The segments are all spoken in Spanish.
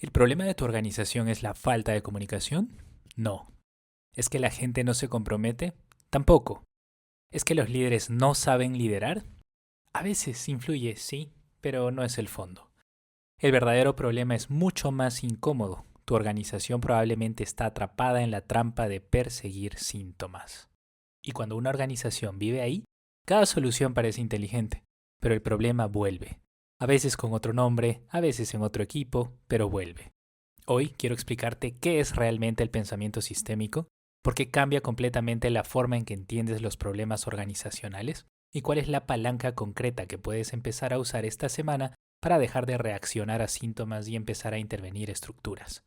¿El problema de tu organización es la falta de comunicación? No. ¿Es que la gente no se compromete? Tampoco. ¿Es que los líderes no saben liderar? A veces influye, sí, pero no es el fondo. El verdadero problema es mucho más incómodo. Tu organización probablemente está atrapada en la trampa de perseguir síntomas. Y cuando una organización vive ahí, cada solución parece inteligente, pero el problema vuelve. A veces con otro nombre, a veces en otro equipo, pero vuelve. Hoy quiero explicarte qué es realmente el pensamiento sistémico, por qué cambia completamente la forma en que entiendes los problemas organizacionales y cuál es la palanca concreta que puedes empezar a usar esta semana para dejar de reaccionar a síntomas y empezar a intervenir estructuras.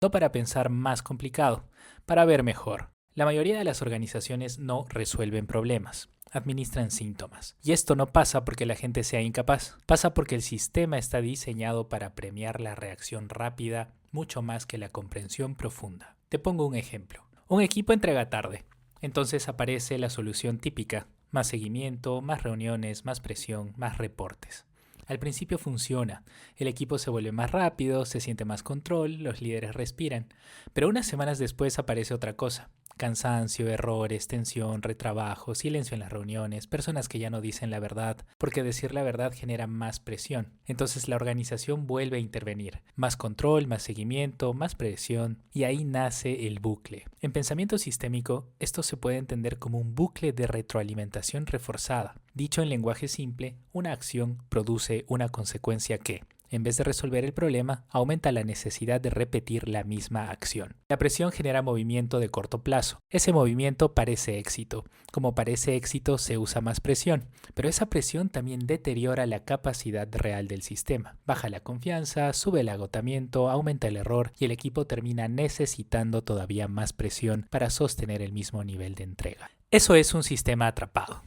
No para pensar más complicado, para ver mejor. La mayoría de las organizaciones no resuelven problemas, administran síntomas. Y esto no pasa porque la gente sea incapaz, pasa porque el sistema está diseñado para premiar la reacción rápida mucho más que la comprensión profunda. Te pongo un ejemplo. Un equipo entrega tarde, entonces aparece la solución típica: más seguimiento, más reuniones, más presión, más reportes. Al principio funciona, el equipo se vuelve más rápido, se siente más control, los líderes respiran, pero unas semanas después aparece otra cosa: cansancio, errores, tensión, retrabajo, silencio en las reuniones, personas que ya no dicen la verdad, porque decir la verdad genera más presión. Entonces la organización vuelve a intervenir. Más control, más seguimiento, más presión, y ahí nace el bucle. En pensamiento sistémico, esto se puede entender como un bucle de retroalimentación reforzada. Dicho en lenguaje simple, una acción produce una consecuencia que, en vez de resolver el problema, aumenta la necesidad de repetir la misma acción. La presión genera movimiento de corto plazo. Ese movimiento parece éxito. Como parece éxito, se usa más presión, pero esa presión también deteriora la capacidad real del sistema. Baja la confianza, sube el agotamiento, aumenta el error y el equipo termina necesitando todavía más presión para sostener el mismo nivel de entrega. Eso es un sistema atrapado.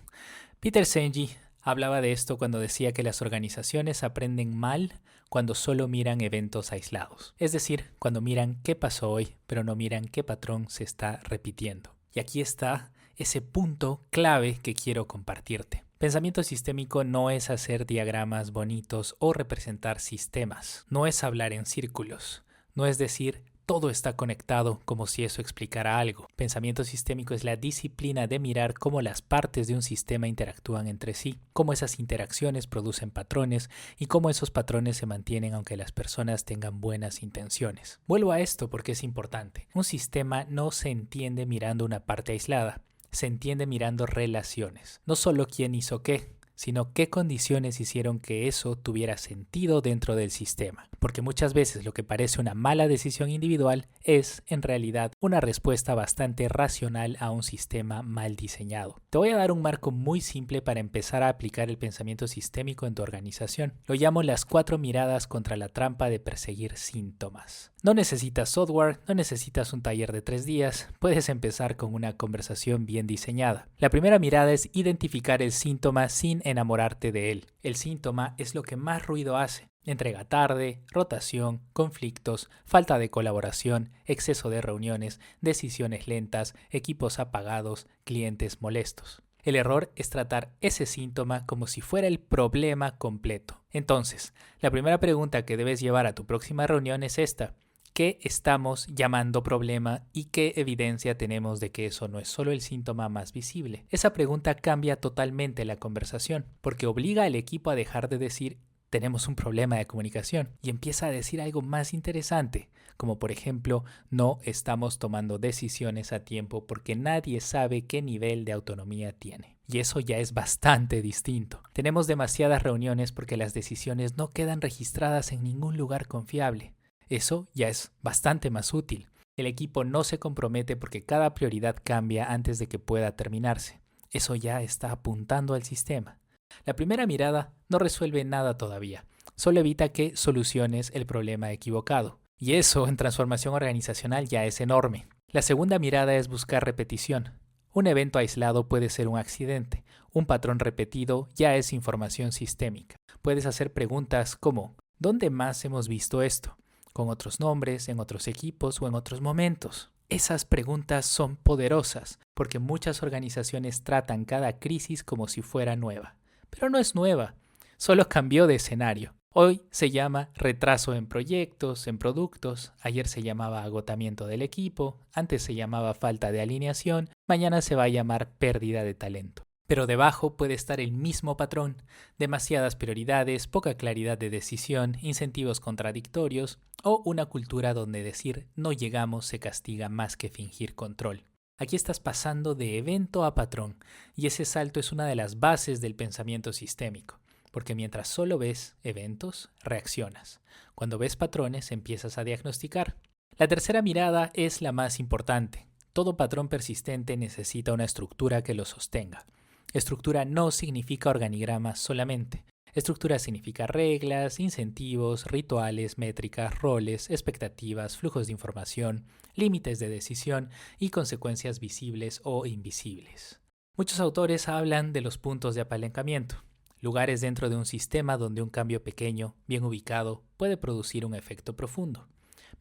Peter Senge hablaba de esto cuando decía que las organizaciones aprenden mal cuando solo miran eventos aislados. Es decir, cuando miran qué pasó hoy, pero no miran qué patrón se está repitiendo. Y aquí está ese punto clave que quiero compartirte. Pensamiento sistémico no es hacer diagramas bonitos o representar sistemas. No es hablar en círculos. No es decir todo está conectado como si eso explicara algo. Pensamiento sistémico es la disciplina de mirar cómo las partes de un sistema interactúan entre sí, cómo esas interacciones producen patrones y cómo esos patrones se mantienen aunque las personas tengan buenas intenciones. Vuelvo a esto porque es importante. Un sistema no se entiende mirando una parte aislada, se entiende mirando relaciones. No solo quién hizo qué, sino qué condiciones hicieron que eso tuviera sentido dentro del sistema. Porque muchas veces lo que parece una mala decisión individual es, en realidad, una respuesta bastante racional a un sistema mal diseñado. Te voy a dar un marco muy simple para empezar a aplicar el pensamiento sistémico en tu organización. Lo llamo las 4 miradas contra la trampa de perseguir síntomas. No necesitas software, no necesitas un taller de 3 días, puedes empezar con una conversación bien diseñada. La primera mirada es identificar el síntoma sin enamorarte de él. El síntoma es lo que más ruido hace. Entrega tarde, rotación, conflictos, falta de colaboración, exceso de reuniones, decisiones lentas, equipos apagados, clientes molestos. El error es tratar ese síntoma como si fuera el problema completo. Entonces, la primera pregunta que debes llevar a tu próxima reunión es esta: ¿qué estamos llamando problema y qué evidencia tenemos de que eso no es solo el síntoma más visible? Esa pregunta cambia totalmente la conversación, porque obliga al equipo a dejar de decir tenemos un problema de comunicación y empieza a decir algo más interesante, como por ejemplo, no estamos tomando decisiones a tiempo porque nadie sabe qué nivel de autonomía tiene. Y eso ya es bastante distinto. Tenemos demasiadas reuniones porque las decisiones no quedan registradas en ningún lugar confiable. Eso ya es bastante más útil. El equipo no se compromete porque cada prioridad cambia antes de que pueda terminarse. Eso ya está apuntando al sistema. La primera mirada no resuelve nada todavía, solo evita que soluciones el problema equivocado. Y eso en transformación organizacional ya es enorme. La segunda mirada es buscar repetición. Un evento aislado puede ser un accidente. Un patrón repetido ya es información sistémica. Puedes hacer preguntas como: ¿dónde más hemos visto esto? ¿Con otros nombres, en otros equipos o en otros momentos? Esas preguntas son poderosas porque muchas organizaciones tratan cada crisis como si fuera nueva. Pero no es nueva, solo cambió de escenario. Hoy se llama retraso en proyectos, en productos, ayer se llamaba agotamiento del equipo, antes se llamaba falta de alineación, mañana se va a llamar pérdida de talento. Pero debajo puede estar el mismo patrón: demasiadas prioridades, poca claridad de decisión, incentivos contradictorios o una cultura donde decir no llegamos se castiga más que fingir control. Aquí estás pasando de evento a patrón, y ese salto es una de las bases del pensamiento sistémico. Porque mientras solo ves eventos, reaccionas. Cuando ves patrones, empiezas a diagnosticar. La tercera mirada es la más importante. Todo patrón persistente necesita una estructura que lo sostenga. Estructura no significa organigrama solamente. Estructura significa reglas, incentivos, rituales, métricas, roles, expectativas, flujos de información, límites de decisión y consecuencias visibles o invisibles. Muchos autores hablan de los puntos de apalancamiento. Lugares dentro de un sistema donde un cambio pequeño, bien ubicado, puede producir un efecto profundo.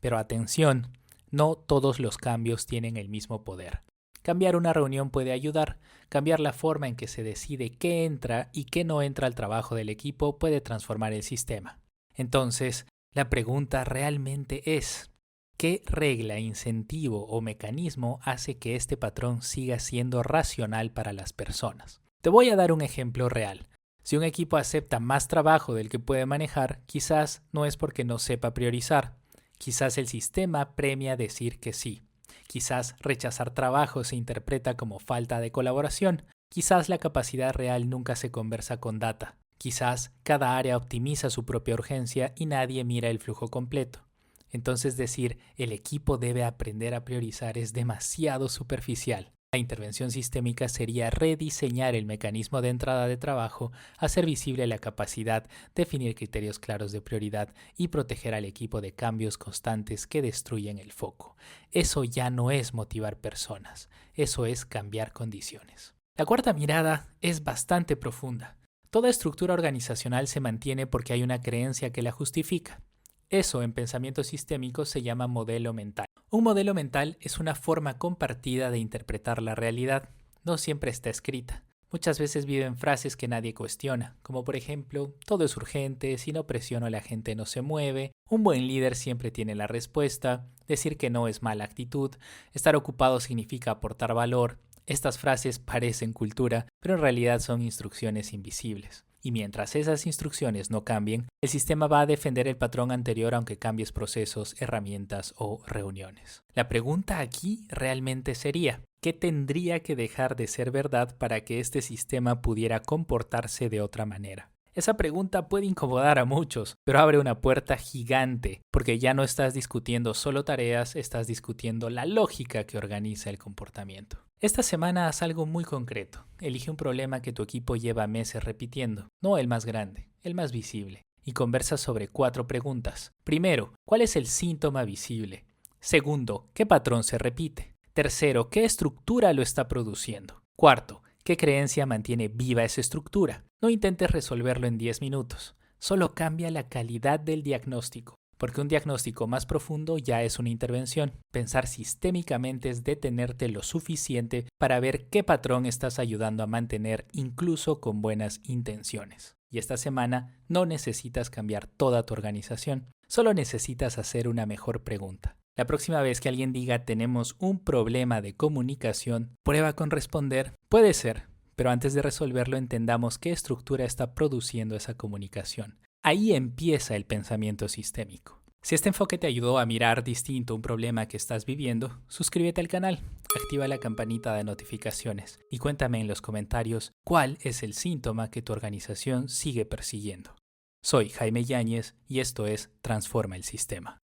Pero atención, no todos los cambios tienen el mismo poder. Cambiar una reunión puede ayudar. Cambiar la forma en que se decide qué entra y qué no entra al trabajo del equipo puede transformar el sistema. Entonces, la pregunta realmente es: ¿qué regla, incentivo o mecanismo hace que este patrón siga siendo racional para las personas? Te voy a dar un ejemplo real. Si un equipo acepta más trabajo del que puede manejar, quizás no es porque no sepa priorizar. Quizás el sistema premia decir que sí. Quizás rechazar trabajo se interpreta como falta de colaboración. Quizás la capacidad real nunca se conversa con data. Quizás cada área optimiza su propia urgencia y nadie mira el flujo completo. Entonces decir el equipo debe aprender a priorizar es demasiado superficial. La intervención sistémica sería rediseñar el mecanismo de entrada de trabajo, hacer visible la capacidad, definir criterios claros de prioridad y proteger al equipo de cambios constantes que destruyen el foco. Eso ya no es motivar personas, eso es cambiar condiciones. La cuarta mirada es bastante profunda. Toda estructura organizacional se mantiene porque hay una creencia que la justifica. Eso en pensamiento sistémico se llama modelo mental. Un modelo mental es una forma compartida de interpretar la realidad. No siempre está escrita. Muchas veces viven frases que nadie cuestiona, como por ejemplo, todo es urgente, si no presiono la gente no se mueve, un buen líder siempre tiene la respuesta, decir que no es mala actitud, estar ocupado significa aportar valor. Estas frases parecen cultura, pero en realidad son instrucciones invisibles. Y mientras esas instrucciones no cambien, el sistema va a defender el patrón anterior aunque cambies procesos, herramientas o reuniones. La pregunta aquí realmente sería: ¿qué tendría que dejar de ser verdad para que este sistema pudiera comportarse de otra manera? Esa pregunta puede incomodar a muchos, pero abre una puerta gigante, porque ya no estás discutiendo solo tareas, estás discutiendo la lógica que organiza el comportamiento. Esta semana haz algo muy concreto. Elige un problema que tu equipo lleva meses repitiendo, no el más grande, el más visible, y conversa sobre 4 preguntas. Primero, ¿cuál es el síntoma visible? Segundo, ¿qué patrón se repite? Tercero, ¿qué estructura lo está produciendo? Cuarto, ¿qué creencia mantiene viva esa estructura? No intentes resolverlo en 10 minutos. Solo cambia la calidad del diagnóstico, porque un diagnóstico más profundo ya es una intervención. Pensar sistémicamente es detenerte lo suficiente para ver qué patrón estás ayudando a mantener incluso con buenas intenciones. Y esta semana no necesitas cambiar toda tu organización, solo necesitas hacer una mejor pregunta. La próxima vez que alguien diga tenemos un problema de comunicación, prueba con responder puede ser, pero antes de resolverlo entendamos qué estructura está produciendo esa comunicación. Ahí empieza el pensamiento sistémico. Si este enfoque te ayudó a mirar distinto un problema que estás viviendo, suscríbete al canal, activa la campanita de notificaciones y cuéntame en los comentarios cuál es el síntoma que tu organización sigue persiguiendo. Soy Jaime Yáñez y esto es Transforma el Sistema.